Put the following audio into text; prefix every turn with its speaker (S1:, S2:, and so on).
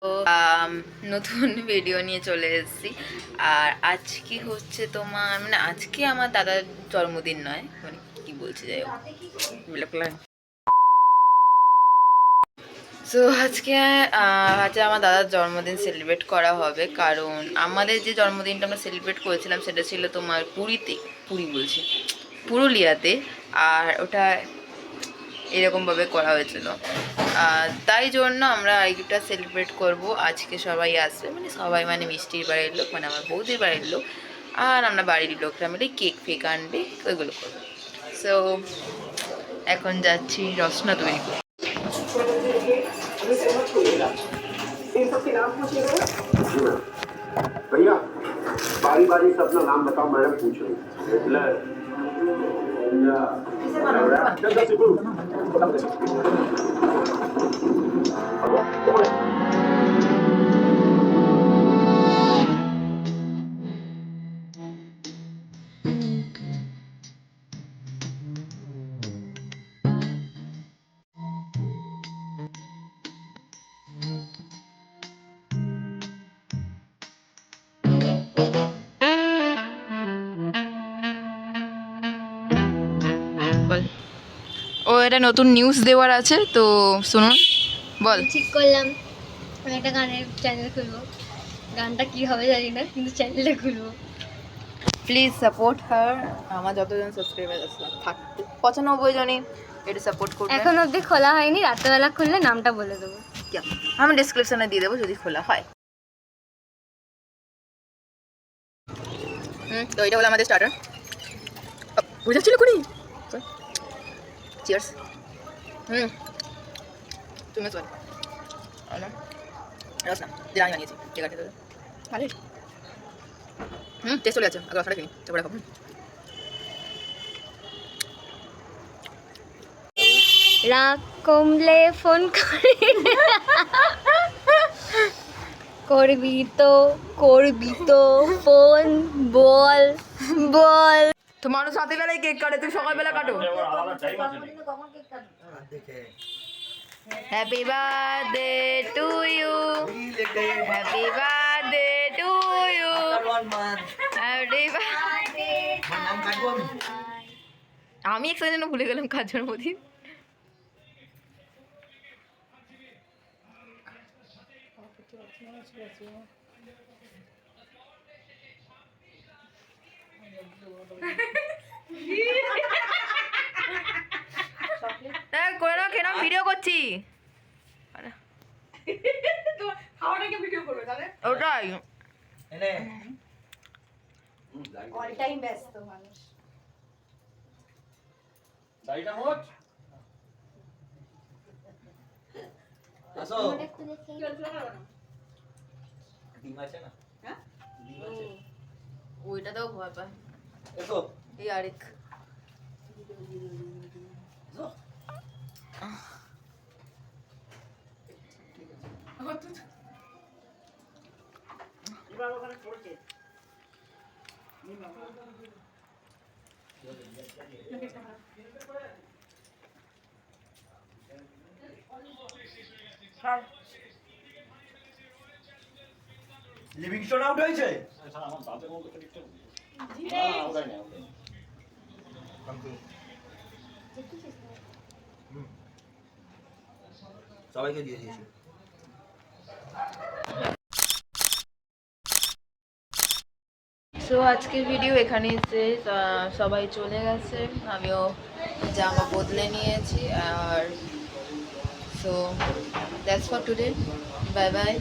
S1: তো নতুন ভিডিও নিয়ে চলে এসেছি। আর আজকে হচ্ছে তোমার আজকে আমার দাদার জন্মদিন নয়, কি বলছি, যাই হোক। সো আজকে আমার দাদার জন্মদিন সেলিব্রেট করা হবে, কারণ আমাদের যে জন্মদিনটা আমরা সেলিব্রেট করেছিলাম সেটা ছিল তোমার পুরুলিয়াতে। আর ওটা এরকমভাবে করা হয়েছিল, তাই জন্য আমরা আইটা সেলিব্রেট করব। আজকে সবাই আসবে, সবাই মিষ্টির বাড়ির লোক, আমার বৌদির বাড়ির লোক, আর আমরা বাড়ির লোকরা মিলে কেক ফেক আনবে, ওইগুলো করবো। সো এখন যাচ্ছি রসনা তৈরি করতে।
S2: भैया बारी बारी से अपना नाम बताओ, मैडम पूछ रही
S1: ও এটা নতুন নিউজ দেওয়ার আছে, তো শুনুন। বল।
S3: ঠিক করলাম, আমি একটা গানের চ্যানেল খুলবো। গানটা কি হবে জানি না, কিন্তু চ্যানেলটা খুলবো।
S1: প্লিজ সাপোর্ট হার। আমার যতজন সাবস্ক্রাইবার আছে থাকতে 95 জনই এটা সাপোর্ট করবে।
S3: এখন অবধি খোলা হয়নি, রাত্রেবেলা খুললে নামটা বলে দেবো।
S1: আমি ডেসক্রিপশনে দিয়ে দেবো যদি খোলা হয়। তো এটা হলো আমাদের স্টার্টার। বুঝাচ্ছিল করি। চিয়ার্স। তুমি চল রস না, যেটা আমি বানিয়েছি, ঠিক আছে? ভালো। টেস্ট চলে যাচ্ছে, আগে রসটা কিনি, তারপরে খাবো।
S3: রাগ কমলে ফোন করবি তো ফোন, বল বল।
S1: তো মানুষ রাতের কেক কাটে, তুই সকালবেলা কাটো। Happy birthday to you, happy birthday to you, happy birthday. আমি এক সেকেন্ড ভুলে গেলাম কার জন্মদিন। ভিডিও করছি, ওটাই
S4: অল টাইম ব্যস্ত মানুষ। দাইটা মোট আসো ডিম আছে না? হ্যাঁ ডিম আছে,
S1: ওইটাতেও ভয় পায়।
S4: এসো
S1: এই আরেক
S4: লিভিংস্টোন আউট হয়েছে। সবাইকে দিয়ে দিয়েছি।
S1: সো আজকের ভিডিও এখানেই শেষ। সবাই চলে গেছে, আমিও জামা বদলে নিয়েছি। আর so that's for today, bye by.